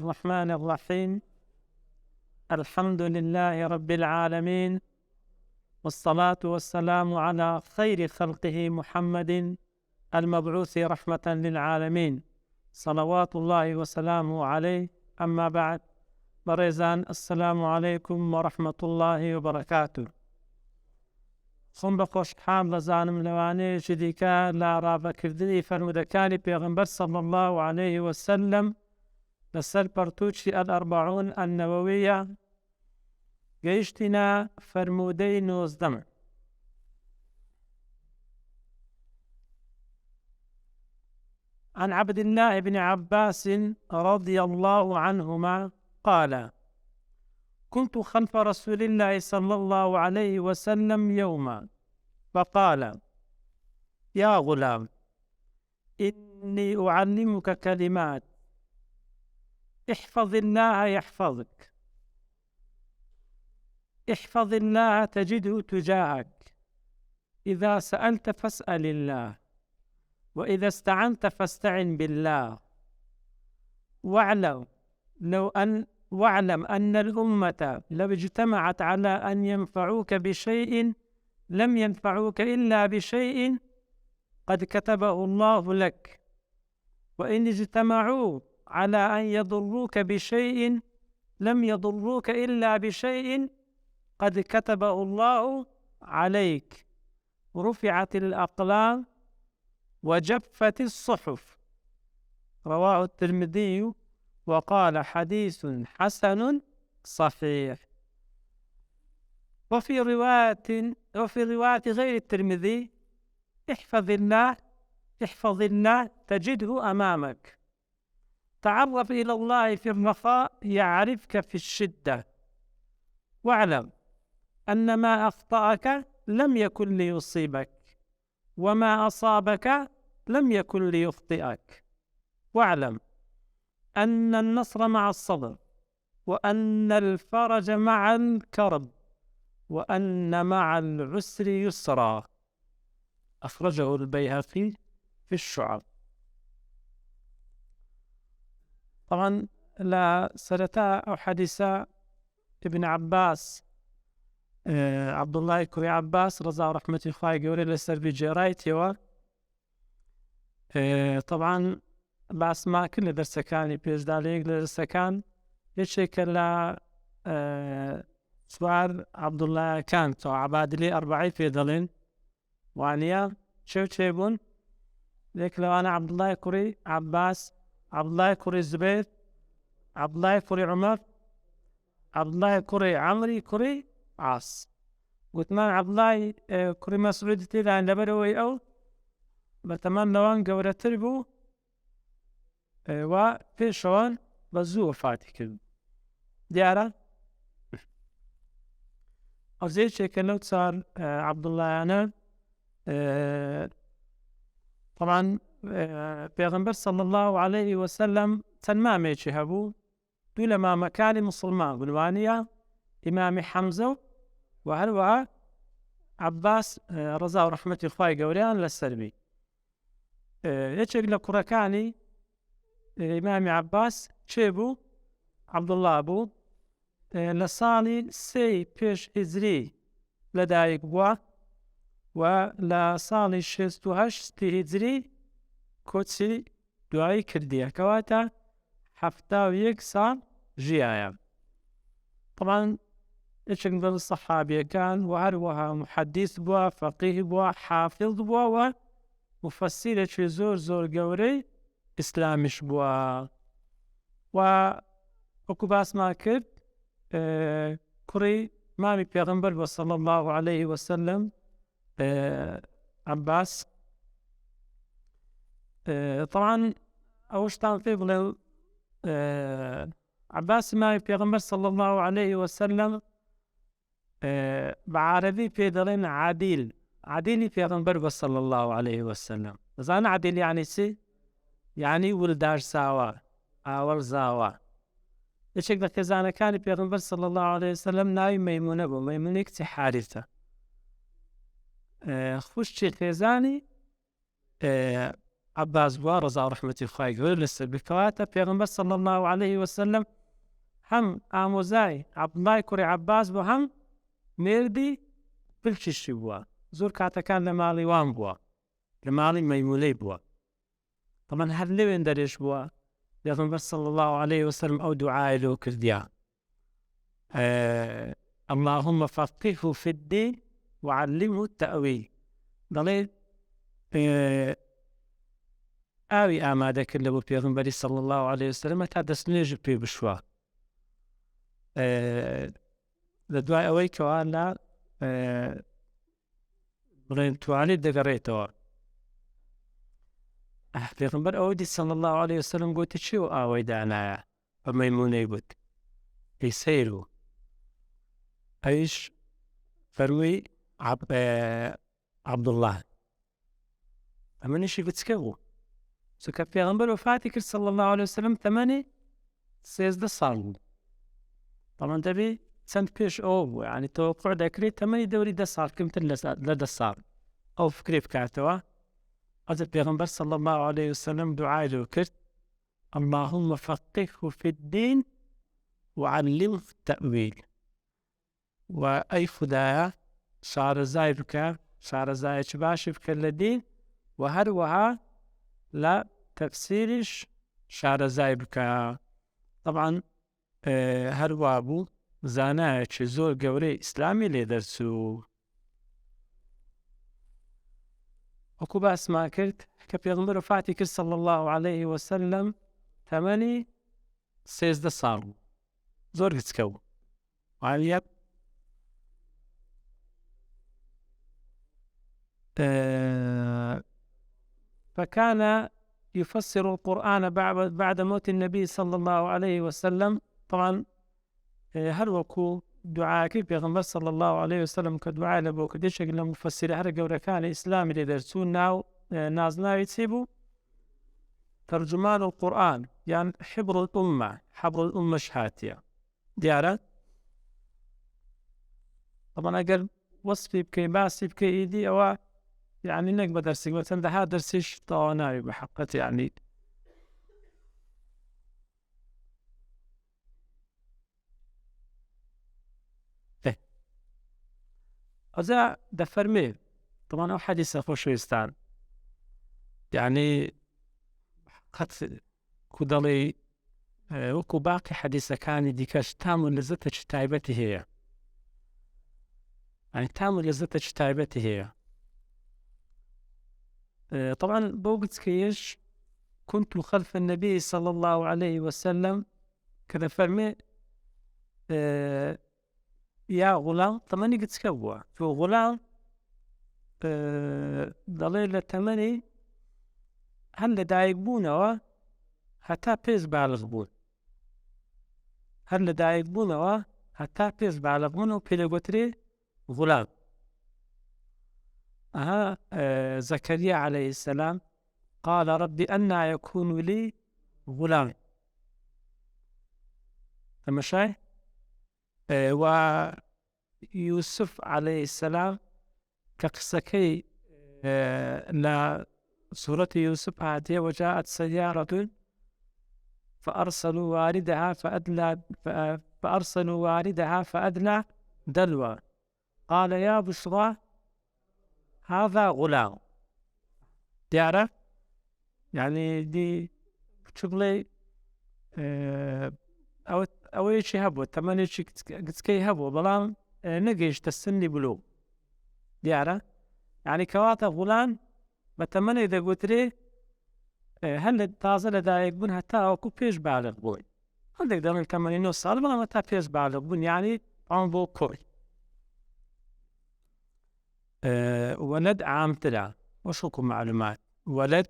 الرحمن الرحيم. الحمد لله رب العالمين، والصلاة والسلام على خير خلقه محمد المبعوث رحمة للعالمين، صلوات الله وسلامه عليه. أما بعد، بريزان السلام عليكم ورحمة الله وبركاته. خم بخوش حام لزانم لواني جديكا لا رابا كردني فرمودكاني بيغمبر صلى الله عليه وسلم لسر برتوشي الأربعون النووية جيشتنا فرمودي نوزدم. عن عبد الله بن عباس رضي الله عنهما قال: كنت خلف رسول الله صلى الله عليه وسلم يوما فقال: يا غلام، إني أعلمك كلمات، احفظ الله يحفظك، احفظ الله تجده تجاهك، إذا سألت فاسأل الله، وإذا استعنت فاستعن بالله، واعلم أن الأمة لو اجتمعت على أن ينفعوك بشيء لم ينفعوك إلا بشيء قد كتبه الله لك، وإن اجتمعوا على أن يضروك بشيء لم يضروك إلا بشيء قد كتبه الله عليك، رفعت الأقلام وجفت الصحف. رواه الترمذي وقال: حديث حسن صحيح. وفي رواية غير الترمذي: احفظ الله تجده أمامك، تعرف إلى الله في الرخاء يعرفك في الشدة، واعلم أن ما أخطأك لم يكن ليصيبك، وما أصابك لم يكن ليخطئك، واعلم أن النصر مع الصبر، وأن الفرج مع الكرب، وأن مع العسر يسرا. أخرجه البيهقي في الشعب. طبعا لا سرتا أو حديثا ابن عباس عبد الله كري عباس رضا رحمة الله قولي لسر بجيرايتي طبعا باس ما كل درسكاني بيش داليق لدرسكان يشيك لا سوار عبد الله كان تو عباد لي 40 في دلين وانيا شو تشيبون ليك لو أنا عبد الله كري عباس، عبد الله كري الزبير، عبد الله كري عمر، عبد الله كري عمري كري عاص، قلت ما عبد الله كري مسعود تيلا عند بدوي أو بتمنى وان قورة تربو وفي شوان بزو وفاتي ديارة أو زي شكل صار عبد الله أنا طبعا بيغمبر صلى الله عليه وسلم تنمامي شهبو دول ما مكان مسلمان بالوانية إمام حمزة وهلوى عباس رضا ورحمة الله قوريان للسلبي يشيك لكركاني إمام عباس شيبو عبد الله أبو لصالي سي بيش هزري لدايق بوا ولصالي شستو هشتي هزري كوتسي دعاي كردية كواتا حفتا ويك سال جيايا. طبعا يشيك من الصحابي كان وهروها محدث بوا، فقيه بوا، حافظ بوا، ومفسيرة في زور قوري إسلامش بوا. وكباس ما كرد كري مامي بيغمبر صلى الله عليه وسلم عباس. طبعا أوشتان قبل عباس مامي بيغمبر صلى الله عليه وسلم بعربي بيدرين عديل بيغمبر صلى الله عليه وسلم. زان عديل يعني سي يعني ولدار ساوا أول زاوا. يشك لك زانا كان بيغمبر صلى الله عليه وسلم ناي ميمونة بو ميمونيك تحارثة خوشي خيزاني عباس بوا رضا ورحمة خواهی گەورە لەسەر بێ کەواتە پێغەمبەر صلی الله عليه وسلم هەم ئامۆزای عەبدوڵای کوڕی عەباس بوو هەم مێردی پلکیشی بووە زۆر کاتەکان لە ماڵی وان بووە لە ماڵی مەیمونەی بووە طبعاً هەر لەوێن دەرێژ بووە پێغەمبەر صلی الله عليه وسلم ئەو دوعای لۆ کردیە اللهم فقهه في الدين وعلمه التأويل دەڵێ ئاوی ئامادە کرد لە بۆ پێغەمبەری صلی الله عليه وسلم تا دەستنوێژی پێ بشوە لە دوای ئەوەی کەوا لە بڵێن توانێت دەگەڕێتەوە پێغەمبەر ئەوە دی صلی الله عليه وسلم گوتی چی و ئاوەی دانایە بە مەیمونەی گوت ئەی سەیر و ئەویش فەرمووی عەبدوڵڵاه ئەمەنیشی بچکە بوو چونکە پێغەمبەر وەفاتی کرد صلی الله عليه وسلم تەمەنی 13 ساڵ بوو طبعاً دەبێ چەند پێش ئەوە بوو یعنی تەوەقوع دەکرێت تەمەنی دەوری 10 ساڵ کەمتر لە 10 ساڵ ئەو فکرێ بکاتەوە حضرت پێغەمبەر صلی الله عليه وسلم دوعای لۆ کرد اللهم فقهه في الدين وعلمه التأويل و ئەی خودایە شارەزای بکە شارەزایەکی باشی بکە لە دین و هەروەها لە تەفسیریش شارەزای بکە طبعاً هەروە بوو زانایەکی زۆر گەورەی ئیسلامی لێ دەرچوو وەکو باسمان کرد کە پێغەمبەر وەفاتی کرد صلی الله عليه وسلم تەمەنی 13 ساڵ بوو زۆر کچکە بوو وانە فكان يفسر القرآن بعد موت النبي صلى الله عليه وسلم طبعا هر وكو دعاكي بيغمبر صلى الله عليه وسلم كدعاء لبو كديشك لمفسر هر قورة كان إسلامي لدرسون ناو نازناوي يتسيبو ترجمان القرآن يعني حبر الأمة شهاتية ديارة طبعا أقل وصفي بكي باسي بكي إيدي أو يعني إنك بدرسك مثلا ده هذا درسيش طواناوي بحقت يعني أذا دفرمي طبعا أو حديث خوشويستان يعني قد كدلي وكو باقي حديثة كان ديكاش تامل لزتش تايبتي هي يعني تامل لزتش تايبتي هي طبعا بوقت كيش كنت خلف النبي صلى الله عليه وسلم كذا فرمي يا غلام طبعا قد سكوا في غلام دليل تمني هل دايقبونه حتى بيز بالغ بون هل دايقبونه حتى بيز بالغ بونه بيلغوتري غلام زكريا عليه السلام قال ربي أنى يكون لي غلام تمشي ويوسف عليه السلام كقصكي لا سورة يوسف هذه وجاءت سيارة فأرسلوا واردها فأدلى دلوى قال يا بشرى هذا غلام تعرف يعني دي شغلي أو شيء هبو تمانية شيء كي هبو بلان نجيش تسني بلو تعرف يعني كواتا غلام بتمنى إذا قلت لي هل تازه لدايق بون حتى أو بيش بالغ بون عندك دم 80 سال بلا ما بيش بالغ بون يعني عم بو كوي ولد عام تلا وشوكم معلومات ولد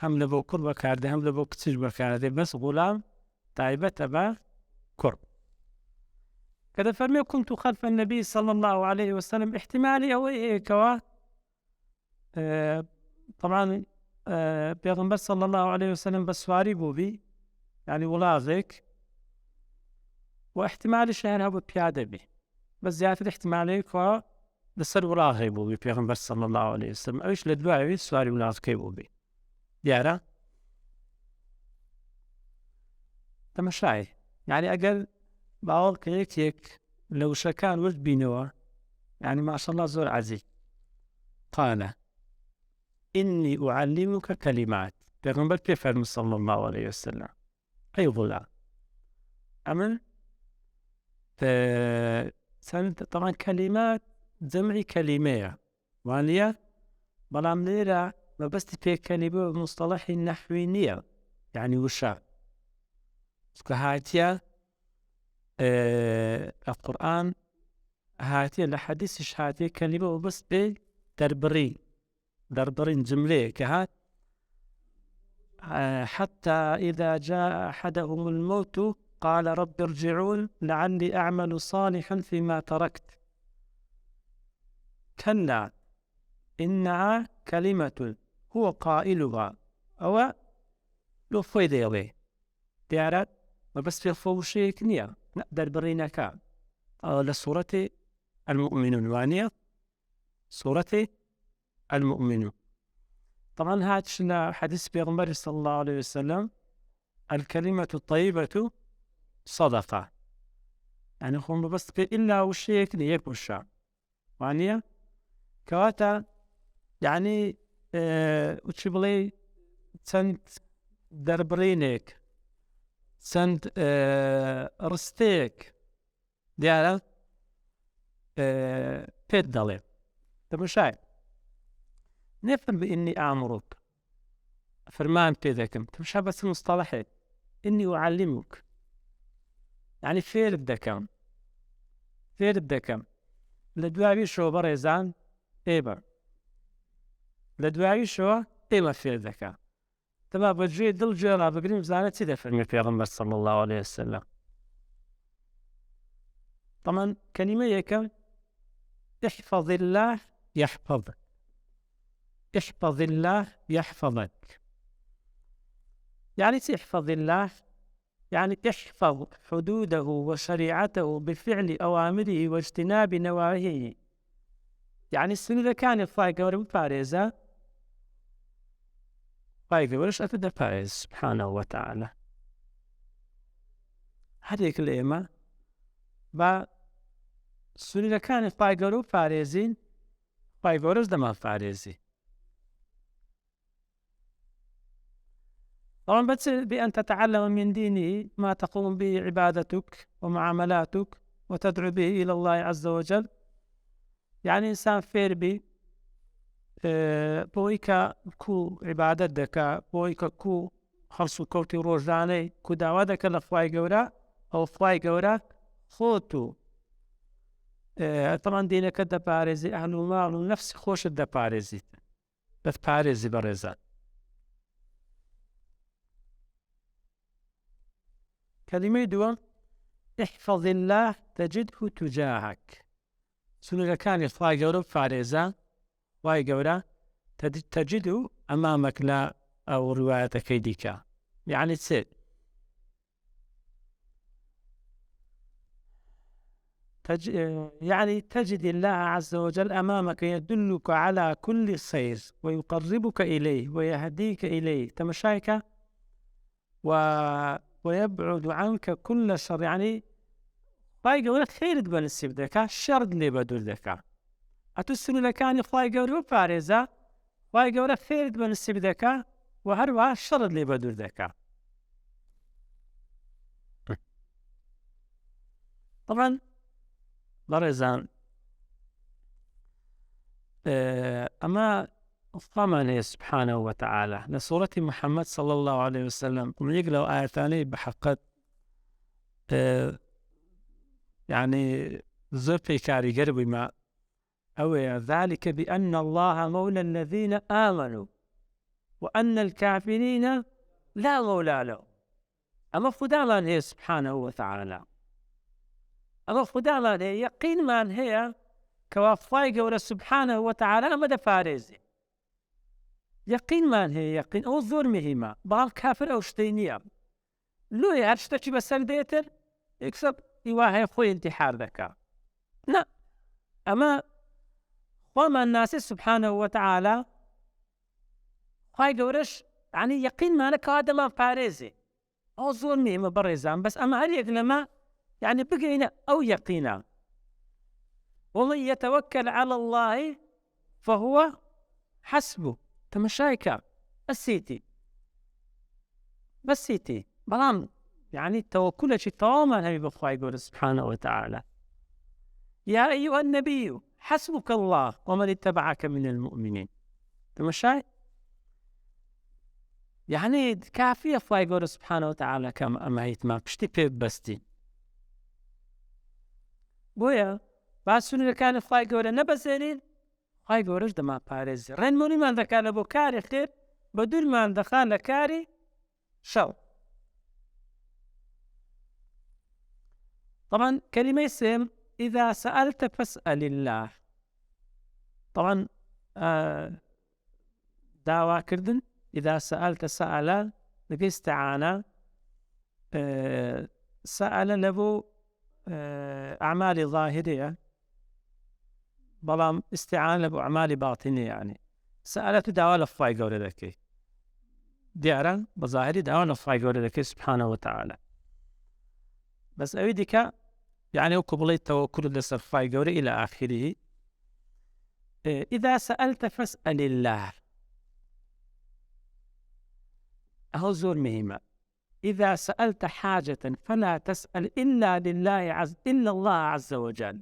هم لبو قربة كارده هم لبو كتير بكارده بس غلام طيبة تبع قرب كذا فرمي كنت خلف النبي صلى الله عليه وسلم احتمالي أو كوا طبعا بيغمبر صلى الله عليه وسلم بسواري بوبي يعني ولازك واحتمال الشهر هو بيادة بي بس زيادة احتمالي كوا لسر ولاغي بوبي بيغمبر صلى الله عليه وسلم اوش لدواعي سواري ولازكي بوبي دیارە تەماشای یعنی ئەگەر باوەڵ کە یەکێک لە وشەکان ورد بینەوە یعنی ماشەڵڵا زۆر عەزیز قال إني أعلمك كلمات پێغەمبەر پێ فەرمووی صلی الله عليه وسلم أي غلام ئەمن طبعا كلمات جەمعی کەلیمەیە وانە بەڵام لێرە مەبەستی پێکەنی بۆ مستەڵەحی نەحوی نییە یعنی وشە کە هاتیە القورآن هاتیە لە حەدیثیش هاتیە کەلیمە وەبەست بێ دەربڕین جملەیە کە هات حتى إذا جاء أحدهم الموت قال رب ارجعون لعلي أعمل صالحا فيما تركت كلا إنها كلمة هو قائلها أو لو فايدة يلي ديارات ما بس في فوشيك نية نقدر برينك لسورة المؤمنون وانية سورة المؤمنون طبعا هاتش حديث بيغمبر صلى الله عليه وسلم الكلمة الطيبة صدقة يعني خون بس إلا وشيك نيك وشا وانية كواتا يعني وش بلي سنت دربرينك سنت رستيك ديالا بيت دالي تمشاي نفهم بإني أعمرك فرمان بيدكم تمشى بس مصطلحات إني أعلمك يعني فير بدكم لدواوي شو بريزان إيبر لدواوي شو إيما فير دكا تبا بجي دل جرا بقريم زانة تيدا فرمي پیغمبر صلى الله عليه وسلم طبعا كلمة يكم احفظ الله يحفظك احفظ الله يحفظك يعني تحفظ الله يعني احفظ حدوده وشريعته بفعل أوامره واجتناب نواهيه يعني السنة كان الفايقة ورب فارزة فايقة ورش أفد فارز سبحانه وتعالى هذيك الإيمة با السنة كان الفايقة ورب فارزين فايقة ورش دمان فارزي طبعا بس بأن تتعلم من دينه ما تقوم به عبادتك ومعاملاتك وتدعو به إلى الله عز وجل يعني إنسان فير بي بويكا كو عبادة دكا بويكا كو خلصو كوتي روجاني كو دعوة دكا لفواي قورا أو فواي قورا خوتو طبعا دينك دا بارزي أهل المال ونفس خوش دا بارزي بس بارزي برزان كلمة دوام احفظ الله تجده تجاهك سنة كان يفاي قورا فارزان فاي قورا تجده أمامك لا أو روايتك يديك يعني تسير يعني تجد الله عز وجل أمامك يدلك على كل خير ويقربك إليه ويهديك إليه تمشايك ويبعد عنك كل شر يعني فاي قورا خير تبان السبدك شر اللي بدل ذكا أتسن لكان فاي قورا فارزة فاي قورا خير تبان السبدك وهروا شر اللي بدل ذكا طبعا برزان أما ضمن سبحانه وتعالى لسورة محمد صلى الله عليه وسلم ومن يقرأ آية ثانية بحقت يعني زرفي كاري قربي ما أو ذلك بأن الله مولى الذين آمنوا وأن الكافرين لا مولى له أما فدامان هي سبحانه وتعالى أما فدامان هي يقين من هي كوافاي قول سبحانه وتعالى مدى فارزي يقين من هي يقين أو ظلمهما بعض كافر أو شتينيا لو يعرشتكي بسر ديتر يكسب يواهي خوي انتحار ذكا لا أما وما الناس سبحانه وتعالى خاي قورش يعني يقين مالك هذا ما باريزي أو ظلمي ما بريزان بس أما هل يقلما يعني بقينا أو يقينا. ومن يتوكل على الله فهو حسبه. تمشايكا بسيتي بلام يعني التوكل شيء تماما هي بخواي يقول سبحانه وتعالى يا أيها النبي حسبك الله ومن اتبعك من المؤمنين. تمشاي يعني كافية فواي يقول سبحانه وتعالى كما أما هيتما بشتي بيب بستي بويا باسوني كان فواي يقول نبسينين فواي يقول دما باريزي رين موني ما عندك على بوكاري خير بدون ما عندك على كاري شو. طبعا كلمة اسم إذا سألت فاسأل الله. طبعا دعوة كردن إذا سألت سأل لقي استعانة سأل لبو أعمال ظاهرية بلام استعانة لبو أعمال باطنية يعني سألت دعوة لفاي قول لك ديارا بظاهري دعوة لفاي قول لك سبحانه وتعالى بس أريدك يعني وقبل التوكل لسفاي قول إلى آخره. إذا سألت فاسأل الله أهو زور مهمة. إذا سألت حاجة فلا تسأل إلا إلا الله عز وجل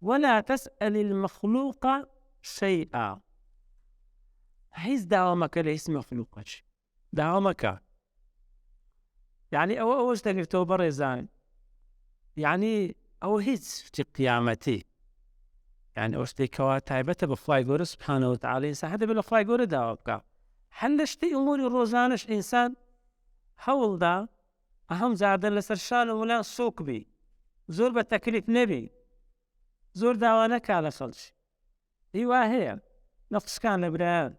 ولا تسأل المخلوق شيئا. هيز دعومك ليس مخلوقك دعومك يعني أوش تقدر توبرزان يعني أو هيز في قيامتي يعني أوش تكوا تايبة بفلاي قول سبحانه وتعالى سهد بالفلاي قول دعوك حلشتي أمور الروزانش إنسان حول دا أهم زاد لسرشان ولا سوق بي زور بالتكليف نبي زور دعوانك على خلش إيوه هي نفس كان لبران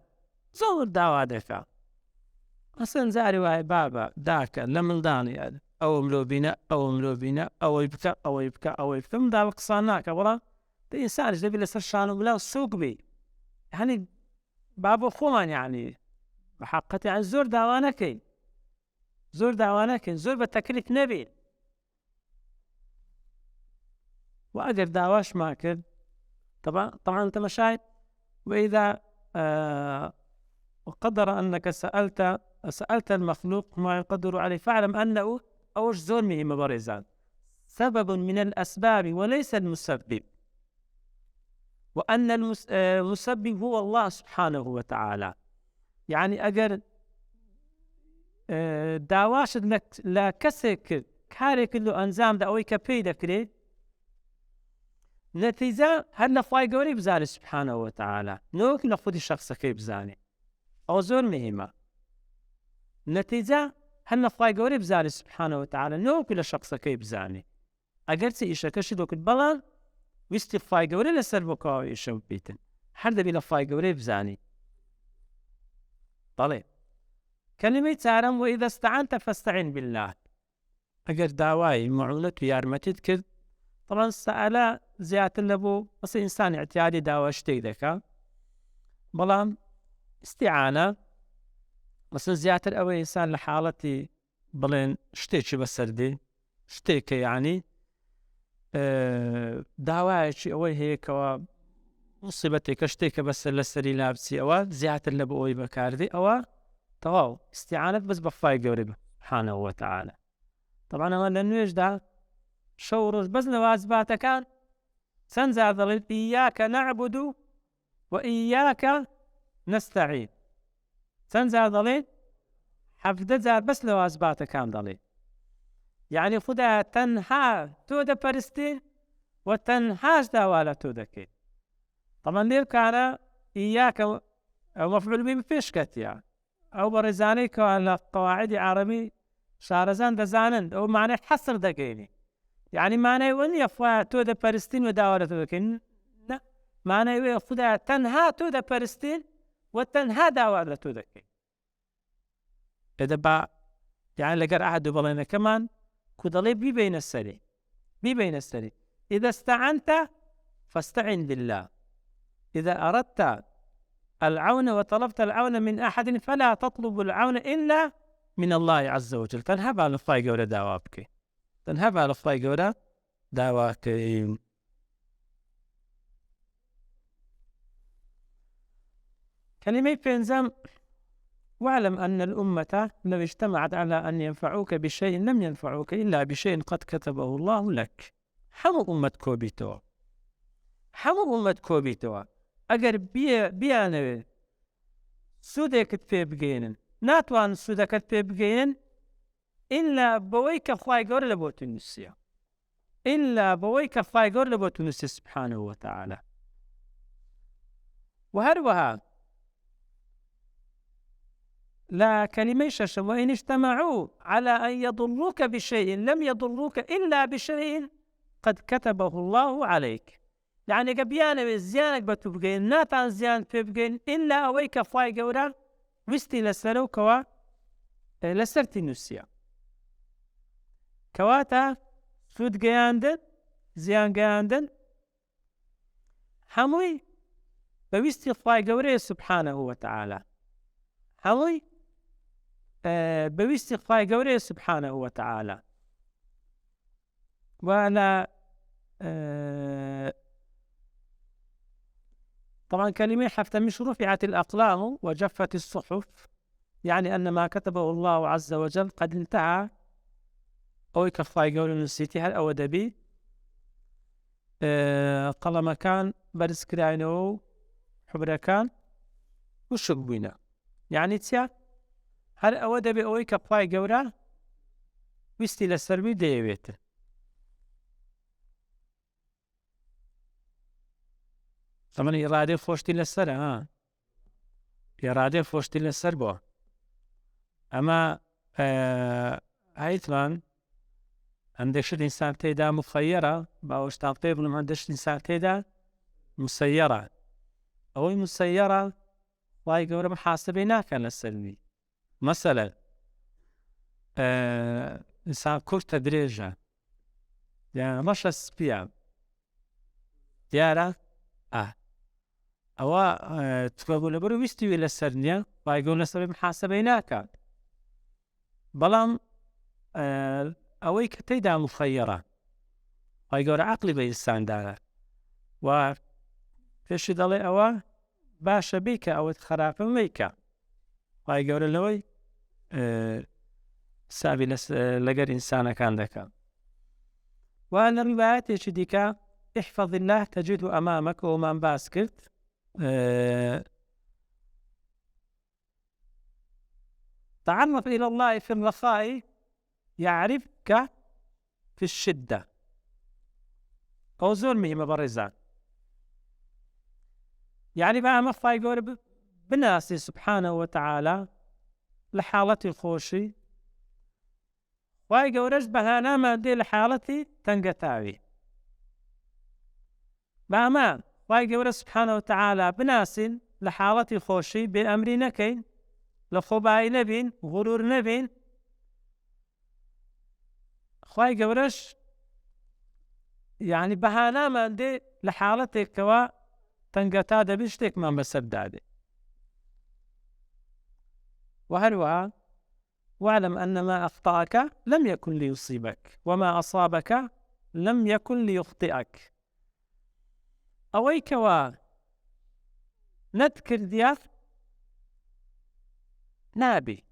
زور دعوة دفع أصلا زاري واي بابا داك لمن داني أو ملوبينا أو يبكى من دالك صاناك ولا الإنسان جدبي لسرشان ولا سوق بي يعني بابو خوان يعني بحقتي عن زور دعوانك زور بالتكليف نبي وأقر دعواش ماكر طبعا أنت مشاهد. وإذا وقدر أنك سألت المخلوق ما يقدر عليه فاعلم أنه أوش ظلمه مبرزان سبب من الأسباب وليس المسبب وأن المسبب هو الله سبحانه وتعالى. يعني أجر داواش لا كسك كارك له أنزام دا أوي كبيدة كري نتيجة هل نفاي قولي بزاني سبحانه وتعالى نوك نفودي الشخص كي بزاني أو زور مهمة نتيجة هل نفاي قولي بزاني سبحانه وتعالى نوك لشخص كي بزاني أجرتي إيشا كشدوك البلان ويستي فاي قولي لسربوكا إيشا بيتن حد بي لفاي قولي بزاني. طلي كلمة تعلم وإذا استعنت فاستعن بالله. أجر داواي معونة ويارمتي كد طبعا سألا زيادة لبو بس إنسان اعتيادي داوا شتي ذكا بلام استعانة بس زيادة أول إنسان لحالتي بلين شتيك بسردي شتيك يعني داواي شي أول هيك مصيبتي كشتيك بس لسري لابسي أو زيادة لبو أوي بكاردي أو تواو استعانة بس بفاي قريبا سبحانه وتعالى. طبعا هو لأنه يجدع شورش بس لوازبات كان سنزع ظلل إياك نعبد وإياك نستعين سنزع ظلل حفظ زار بس لوازبات كان ظلل يعني خدا تنها تودا برستين وتنهاش داوالا تودكي. طبعا ليه كان إياك أو مفعول به بفشكت يعني أو برزاني على قواعد عربي شارزان دزانند أو معنى حصر دقيني يعني معنى يقول يفوا تودا برستين وداولة تودكين لا معنى يقول تنها تودا برستين وتنها داولة تودكين. إذا با يعني لقر أحد بلينا كمان كدلي بين السري إذا استعنت فاستعن بالله. إذا أردت العون وطلبت العون من أحد فلا تطلب العون إلا من الله عز وجل. تنهب على الخواي قولة داوابك، تنهب على الخواي قولة داواك. كلمة بينزم: واعلم أن الأمة لو اجتمعت على أن ينفعوك بشيء لم ينفعوك إلا بشيء قد كتبه الله لك. حمو أمة كوبيتو، حمو أمة كوبيتو أجر بيانوي سودك تبيبجين ناتوان سودك تبيبجين إلا بويك خواي قول لبوت النسيا، إلا بويك خواي قول لبوت النسيا سبحانه وتعالى. وهروها لا كلمة ششم: وإن اجتمعوا على أن يضروك بشيء لم يضروك إلا بشيء قد كتبه الله عليك. يعني قبيانا زيانك بتبقين ناتان زيان بتبقين إلا أويك فاي قورا وستي لسلو كوا لسرتي نسيا كواتا سود قياندن زيان قياندن حموي بوستي فاي قوري سبحانه وتعالى، حموي بوستي فاي قوري سبحانه وتعالى. وأنا طبعا كلمة حتى مش رفعت الأقلام وجفت الصحف، يعني أن ما كتبه الله عز وجل قد انتهى. أو كفاي قول نسيتي هل أو دبي قلما كان برسكراينو حبركان وشقبينا، يعني تيا هل أو دبي أو كفاي قولا ويستي للسربي ديبيت. طبعا إرادة فوشتي للسر إرادة فوشتي للسر بو. أما هيتلان عندش الإنسان تيدا مخيرة باوش تعطيب لما عندش الإنسان تيدا مسيرة أو مسيرة واي قورة محاسبينا كان السلبي. مثلا إنسان كور تدريجة يعني مش السبيع ديارة أو تقول برو ويستوي للسرنيا واي قورة السبب محاسبينا كان بلام أوي كتيدا مخيرة واي قورة عقلي بإنسان دارة و فيش دالي أوا باشا بيك أو خراب ميكا واي قورة لوي سابي لقر إنسانا كان ذكا. وأنا روايات يشديك: احفظ الله تجده أمامك ومن باسكت. تعرف إلى الله في الرخاء يعرفك في الشدة. أو زلمي مبرزان يعني بقى مفا يقول بناسي سبحانه وتعالى لحالتي خوشي واي قورج بهانا ما دي لحالتي تنقتاوي باما واي قورج سبحانه وتعالى بناسي لحالتي خوشي بأمري نكين لخباي نبين غرور نبين واي قورج يعني بهانا ما دي لحالتي كوا تنقتا دبشتك ما مسدادي. وهلوها واعلم أن ما أخطأك لم يكن ليصيبك وما أصابك لم يكن ليخطئك. أويكوا نذكر ديار نابي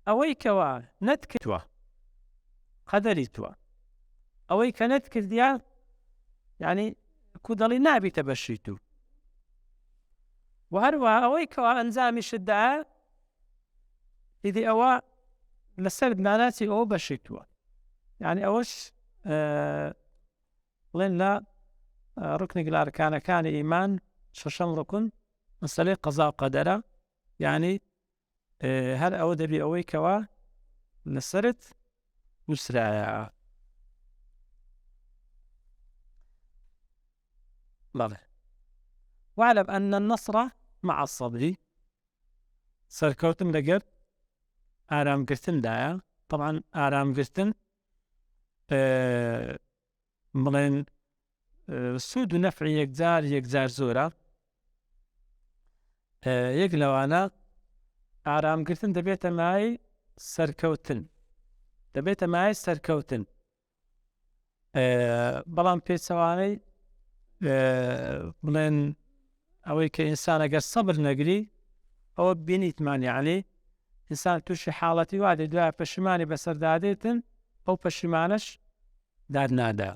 أويكوا نذكر قدرتوا أويك نذكر ديار يعني كودالي نابي تبشيتو. وهروها أويكوا أنزامي شدعاء إذا أوا لسرد معناتي أو بشيتوا يعني أوش لين لا ركن قلار كان إيمان ششم ركن مسألة قضاء قدرة يعني هل أو دبي أوي كوا لسرد مسرع لا. واعلم أن النصر مع الصبر. سركوتم لقر آرام قرتن دايا طبعا آرام قرتن ملين سوود و نەفعی یەکجار زۆرە. یەک لەوانە ئارامگرتن دەبێتە مای سەرکەوتن، بەڵام پێچەوانەی بڵێن ئەوەی کە ئینسان ئەگەر سەبر نەگری ئەوە بینیتمان، یعنی ئینسان تووشی حاڵەتی وا دێت دوای پەشیمانی بەسەردادێتن، ئەو پەشیمانەش دادنادا.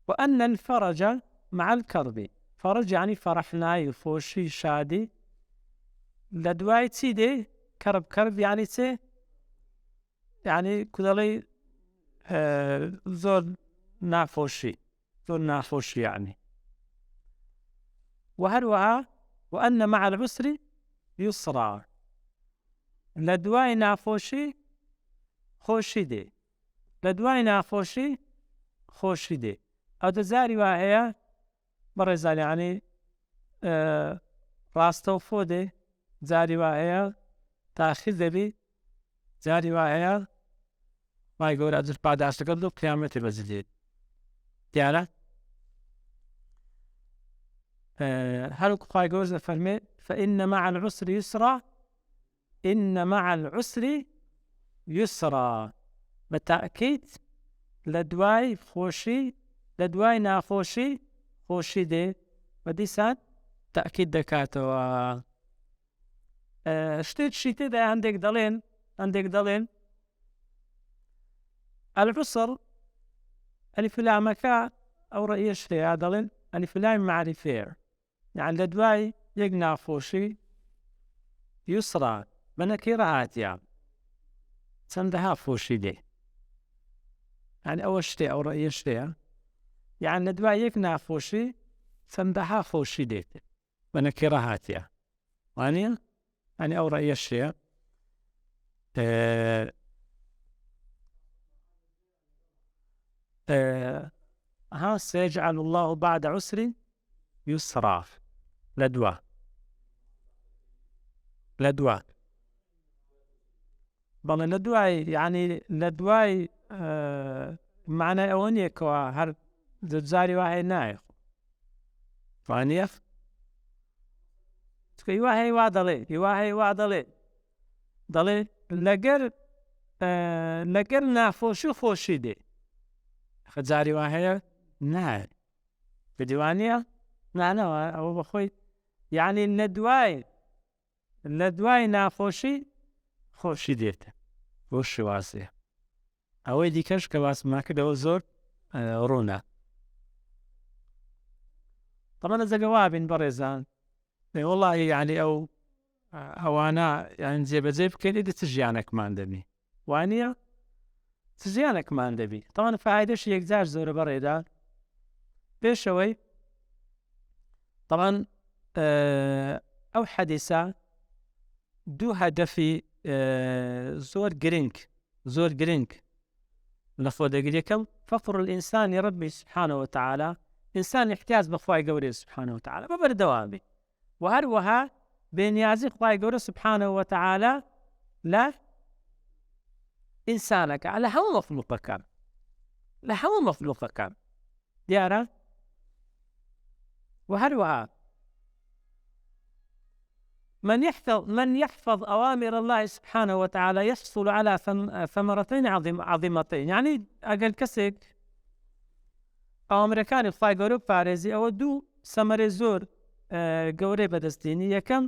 وأن الفرج مع الكرب، فرج يعني فرحناي خۆشی شادی لە دوای چی دێ؟ کەرب یعنی چێ؟ یعنی کودەڵی زۆر ناخۆشی یعنی. وهروەها وأن مع العسر يسرا، لە دوای ناخۆشی خۆشی دێ، لە دوای ناخۆشی خۆشی دێ. ئەو دەزاری وا هەیە بەڕێزان، یعنی ڕاستەوخۆ دێ، جاری وا هەیە تاخیر دەبی، جاری وا هەیە خی گەورە ئەجر پاداشتەکەت و قیامەتی بەجێ دێت. دیارە هەروەکو خی گەورە دەفەرمێ فإن مع العسر يسرا، إن مع العسر يسرا، بەتاکید لە دوای خۆشی، لە دوای ناخۆشی خۆشی دێ، بە دیسان تاکید دەکاتەوە. شتێکشی تێدا هەندێک دەڵێن العسر ئەلیف لامەکە ئەو ڕەئیە شتەیە، دەڵێن ئەلیف لامی معریفەیە، یعنی لە دوای یەک ناخۆشی یوسرا بە نەکیرە هاتیە چەندەها خۆشی دێ، یعنی ئەوە شتێ، ئەو ڕەئیە شتەیە، یعنی لە دوای یەک ناخۆشی چەندەها خۆشی دێت بە نەکیرە هاتیە، وانە؟ یعنی ئەو ڕەئیە شتەیە. سيجعل الله بعد عسر يسرا، لدوا بەڵێ لە دوای، یعنی لە دوای معنای ئەوە نییە کەوا هەر جاری وهەیە نایە، وانە؟ هیوا هەیە وا دەڵێ لەگەر ناخۆشی خۆشی دێ، جاری وا هەیە نایە، بەدیوانە نانەوە ئەوە بەخۆی، یعنی لە دوای ناخۆشی خۆشی دێتە، بۆ شێوازەیە. ئەوەی دیکەش کە باسمان کردەوە زۆر ڕوونە. طبعا ئەزەگە وابین بەڕێزان، وەڵڵاهی یعنی ئەوانە یان جێبەجێ بکەین ئیدە چ ژیانێکمان دەبی، وانە؟ چ ژیانێکمان دەبی. طبعا فایدەش یەکجار زۆرە بەڕێدا. پێشەوەی طبعا ئەو حەدیسە دوو هەدەفی زۆر گرنگ لەخۆ دەگرێت. یەکەم فەقر الئینسان لربی سبحانه وتعالى، ئینسان احتیاج بە خوای گەورەی سبحانه وتعالى بەبەردەوامی، و هەروەها بێنیازی خوای گەورە سبحانه وتعالى لە ئینسانەکە، لە هەموو مەخلوقەکان، دیارە؟ و هەروەها من يحفظ أوامر الله سبحانه وتعالى يحصل على ثمرتين عظيمتين. يعني أقل كسك ئەوامرەکانی خوای گەورە پارێزی، ئەوە دوو سەمەرە زۆر گەورەی بەدەستێنی. یەکەم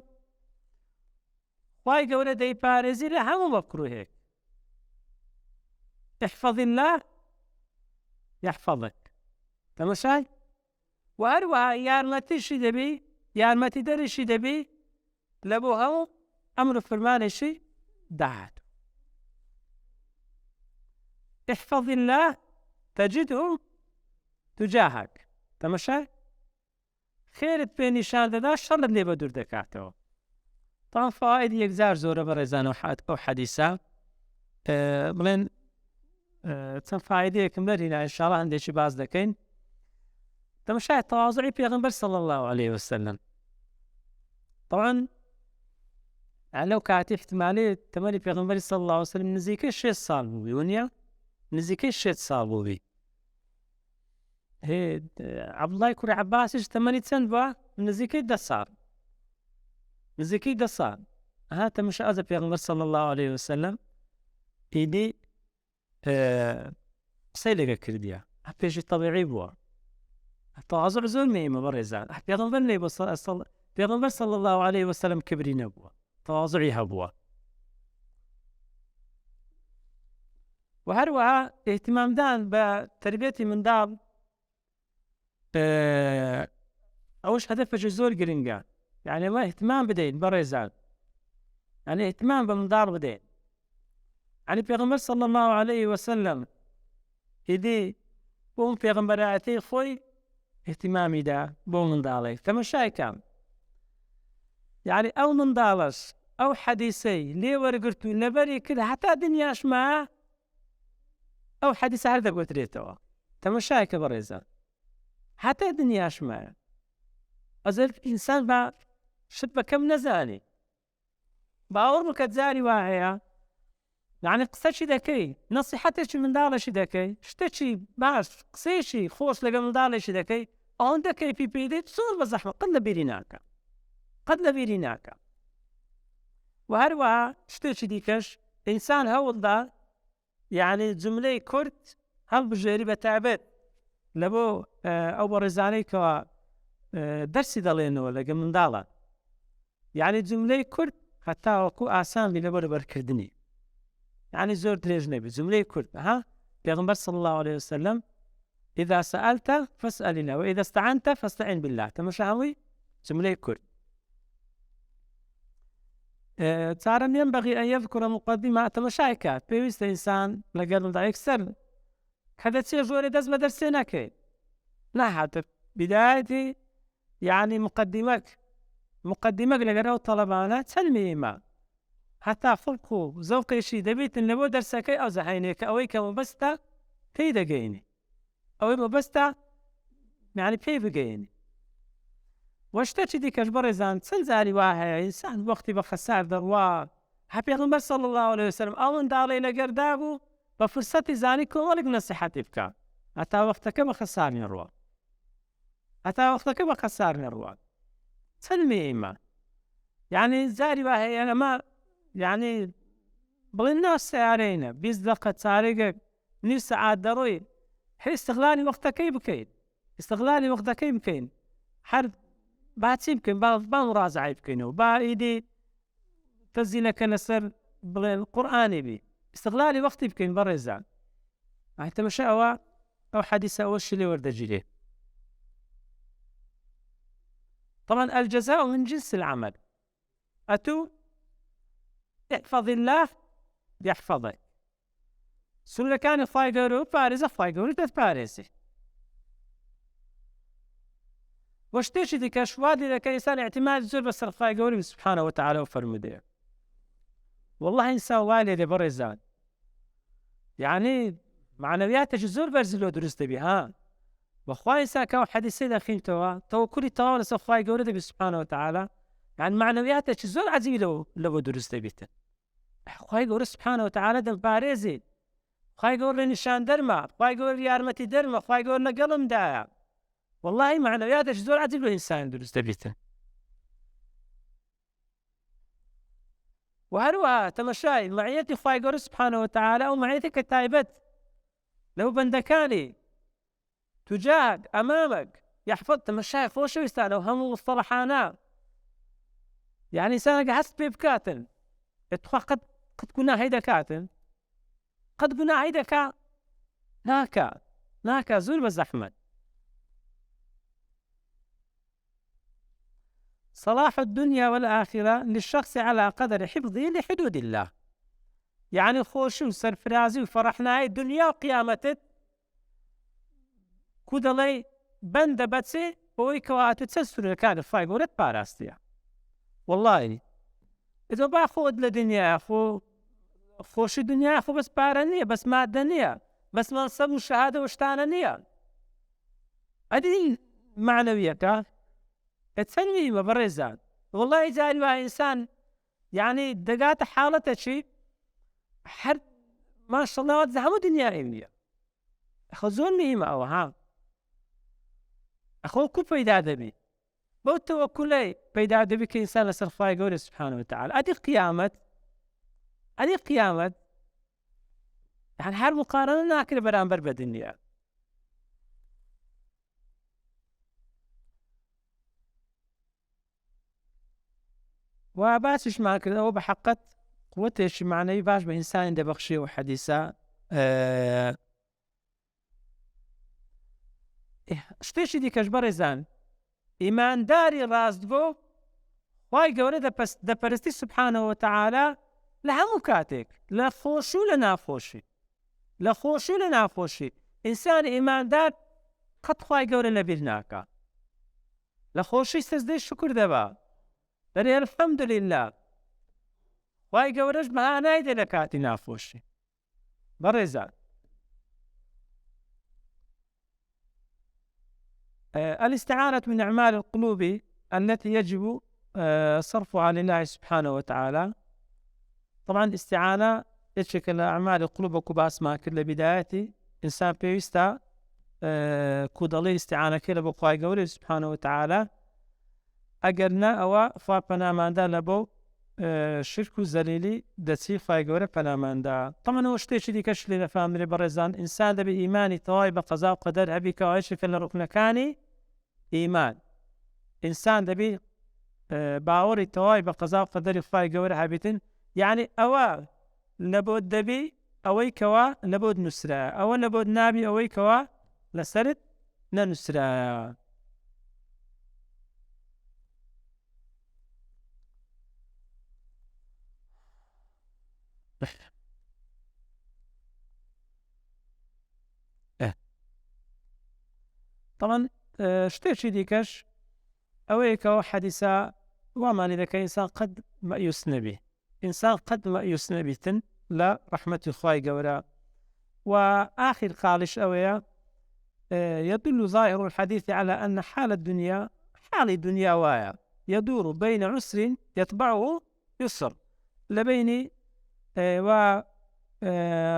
خوای گەورە دەیپارێزی لە هەموو مەکروهێک. احفظ الله يحفظك، تەماشای؟ و هەروەها یارمەتیشی دەبی، یارمەتی دەریشی دەبی لە بۆ هەموو ئەمر و فەرمانێکی داهات. احفظ الله تجده تجاهك، تەماشای؟ خێرت پێ نیشان دەدا، شەڕت لێ بە دوور دەکاتەوە. طبعا فەوائیدی یەکجار زۆرە بەڕێزان ئەو حەدیسە. بڵێن چەند فایدەیەکم بەرینە، ئینشاڵڵا هەندێکی باز دەکەین. تەماشای تەواضوعی پێغەمبەر صلی الله عليه وسلم. طبعا لو كانت احتمالية تمالي پیغمبری صلى الله عليه وسلم نزیکەی 6 ساڵ بووی ونیا نزیکەی 6 ساڵ بووی. عەبدوڵای کوڕی عەباسیش تەمەنی چەند بووە؟ نزیکەی 10 ساڵ. نزیکەی 10 ساڵ. تەماشا ئەزە پێغمبەر صلى الله عليه وسلم ئیدی قسەی لەگە کردیە. پێشی طبیعی بووە. تەواضع زۆر مهمە بەڕێزان. پێغمبەر لێ بۆ پێغمبەر صلى الله عليه وسلم کبری نەبووە. تەواضعی هەبووە. و هەروەها اهتمامدان بە تربێتی منداڵ ئەوەش هەدەفێکی زۆر گرنگە. یعنی ئەمە اهتمام بدەین بەڕێزان. یعنی اهتمام بە منداڵ بدەین. یعنی پێغمبەر صلى الله عليه وسلم ئیدی بۆ پێغمبەرایەتەی خۆی اهتمامی دا بۆ منداڵێک. تەماشای کەم. یعنی ئەو منداڵەش ئەو حەدیسەی لێ وەرگرت و لەبەری کرد هەتا دنیاشما ئەو حەدیسە هەر دەگوترێتەوە. تەماشایکە بەڕێزان. هەتا دنیاشمایە. ئەزەر ئینسان بە شت بەکەم نەزانی. باوەڕ بکە جاری وا هەیە یعنی قسەچی دەکەی نەسیحەتێکی منداڵێکی دەکەی شتێکی باش قسەیەکی خۆش لەگە منداڵێکی دەکەی ئەوەندە کەیفی پێی دێت زۆر بە زەحمەت قەت لەبیری ناکە. قەت لەبیری ناکە. و هەروەها شتێکی دیکەش ئینسان هەوڵدا یعنی جملەی کورد هەڵبژێری بەتایبەت لە بۆ ئەو بەڕێزانەی کەوە دەرسی دەڵێنەوە لەگە منداڵە. یعنی جملەی کورد هەتا وەکو ئاسان بی لەبۆ لەبەرکردنی. یعنی زۆر درێژ نەبی. جملەی کورد پێغمبەر صلى الله عليه وسلم إذا سألت فاسأل الله وإذا استعنت فاستعن بالله. تەماشا هەمووی جملەی کورد. چارەم ينبغي أن يذكر مقدمة. تەماشای کات پێویستە ئینسان لەگەڵ منداڵێک سەر کە دەچێ زۆرێ دەست بە دەرسێ نەکەی. نەهاتە بدایەتی یعنی مقدمەک لەگەر ئەو تەڵەبانە چەند مهمە. هەتا فڵق و زەوقێکی دەبێتن لە بۆ دەرسەکەی ئەو زەهینێکە ئەوەی کە مەبەستە پێی دەگەینی. ئەوەی مەبەستە یعنی پێی بگەینی. و شتێکی دیکەش بەڕێزان چەند جاری وا هەیە ئینسان وەختی بە خەسار دەڕوا. پێغمبەر صلى الله عليه وسلم ئەو منداڵەی لەگەردا بوو بە فرسەتی زانی کۆمەڵێک نەسیحەتی بکە. هەتا وەختەکە بە خەسار نەڕوا. هەتا وەختەکە بە خەسار نەڕوا. چەند مهمە. یعنی جاری وا هەیە ئەمە یعنی بڵێن ناو سیارەینە 20 دقە چارێگەک نیو سەعات دەڕۆی استغلالی وەختەکەی بکەین. استغلالی وەختەکەی بکەین. هەر باچی بکەین با مڕازعی بکەینەوە با ئیدی تەزیینەکە لەسەر بڵێن قورئانی بی. استغلالی وەختی بکەین بەڕێزان. تەماشا ئەو حەدیسە ئەوەشی لێ وەردەگیرێ. طبعا الجزاء من جنس العمل. أتو احفظ الله يحفظك. سولەکانی خوای گەورە پارێزە خوای گەورە دەتپارێزێ. و شتێکی دیکەش وا لێ دەکەی ئینسان اعتیمادی زۆر بەسەر خوای گەورە سبحانه وتعالى و فەرموودەیە. والله ئینسان وا لێ دێ بەڕێزان. یعنی معنەویاتێکی زۆر بەرزی لۆ دروست دەبی بەخوای ئینسان کە ئەو حەدیسەی دەخوێنیتەوە تەوەکولی تەواو لەسەر خوای گەورە دەبی سبحانه وتعالى. یعنی معنەویاتێکی زۆر عەجیبی لە بۆ دروست دەبێتن. خوای گەورە سبحانه وتعالى دەمپارێزێت. خوای گەورە نیشان دەرمە. خوای گەورە یارمەتی دەرمە. خوای گەورە لەگەڵمدایە. والله معنویاتش زۆر عەجیب لە ئینسان دروست دەبێتن. و هەروەها تەماشای مەعیەتی خوای گەورە سبحانه وتعالى و مەعیەتێک کە تایبەت لەو بەندەکانی توجاهك ئەمامك یحفظ. تەماشای خۆشەویستان ئەو هەموو مستەڵەحانە یعنی ئینسانەکە هەست پێ بکاتن تخوا قەت گوناهی دەکاتن قەت گوناهی دەکا ناکا زۆر بە زەحمەت. صلاح الدنيا والآخرة للشخص على قدر حفظه لحدود الله. يعني خوشو سرفرازي وفرحناي الدنيا وقيامتت كودلي بند بتسي بوي كواتو تسسر كان فاي قولت باراستيا. والله إذا باخود لدنيا خوش الدنيا خو بس بارانية بس مادنية بس منصب وشهادة وشتانانية. هذه معنوية تسلمي بەڕێزان. والله جاري waa إنسان يعني دقات حالته شيء حر ما شاء الله زحمة دنيا إيمية خزوني ما أوها أخو كوب بيدا دبي بوت توكلي بيدا دبي كإنسان لسرفا يقول سبحانه وتعالى أدي قيامة يعني هر مقارنة ناكل برامبر بالدنيا وباسش ما كذا هو بحقت قوته معنى باش بإنسان ده بخشي وحديثة شتيش دي كجبر زان إيمان داري راستقو واي قولي ده برستي سبحانه وتعالى لها مكاتك لا خوشي ولا نافوشي إنسان إيمان دار قد خواي قولي لبيرناكا لخوشي سزدي الشكر دبا دري الحمد لله واي قوليش ما نايدي لكاتي نافوشي برزان الاستعانة من أعمال القلوب التي يجب صرفها لله سبحانه وتعالى. طبعا الاستعانة يشكل أعمال القلوب وكباس ما كل بدايتي إنسان بيستا كودالي استعانة كلا بقواي قولي سبحانه وتعالى أجرنا أو فابنا ماندا لبو شرك الزليلي دسي فاي قولي بنا ماندا. طبعا هو شتيش دي كشلي لفامري برزان إنسان ده بإيماني طوايب قضاء وقدر أبيك وعيش في الركن كاني إيمان إنسان ده بي باوري طوايب قضاء وقدر فاي قولي هابتن يعني أوا لبود دبي أوي كوا لبود نسرة أو لبود نابي أوي كوا لسرت ننسرة. طبعا شتيش ديكش أوي كوا حديثة وما لك إنسان قد ما يسنبه إنسان قد ما يسنبه لا رحمة الخواي قورا. وآخر قالش أويا يدل ظاهر الحديث على أن حال الدنيا وايا يدور بين عسر يتبعه يسر لبين و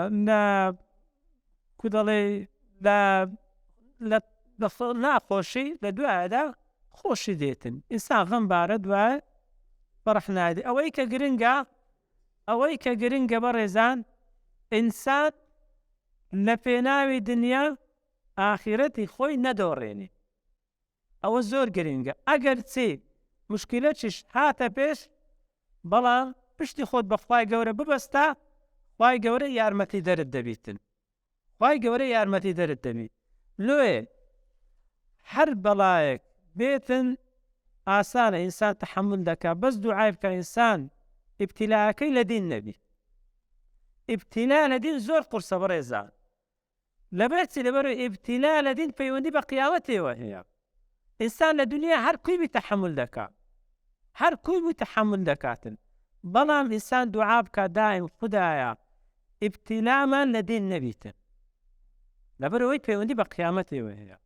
لا كدلي لا خوشي لدوا هذا خوشي ديتن إنسان غم بارد و فرح نادي أويك جرينجا برزان إنسان لبيناوي دنيا آخرتي خوي ندوريني أو زور جرينجا أجر تسي مشكلتش هاتا بيش بلا بشتي خود بخواي قوري ببستا خواي قوري يارمتي درد دبيتن خواي قوري يارمتي درد دبي لوي حرب بلايك بيتن آسان إنسان تحمل دكا بس دعايب كإنسان ابتلاءك لدين نبي ابتلاء لدين زور قرصة بريزان لبرتي لبرو ابتلاء لدين فيوندي بقيامته وهي إنسان لدنيا هر كوي بتحمل دكاتن بلام إنسان دعابك دائم خدايا ابتلاء من لدين نبيته لبرو فيوندي بقيامته وهي.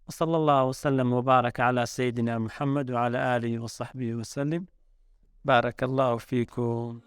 وصلى الله وسلم وبارك على سيدنا محمد وعلى آله وصحبه وسلم. بارك الله فيكم.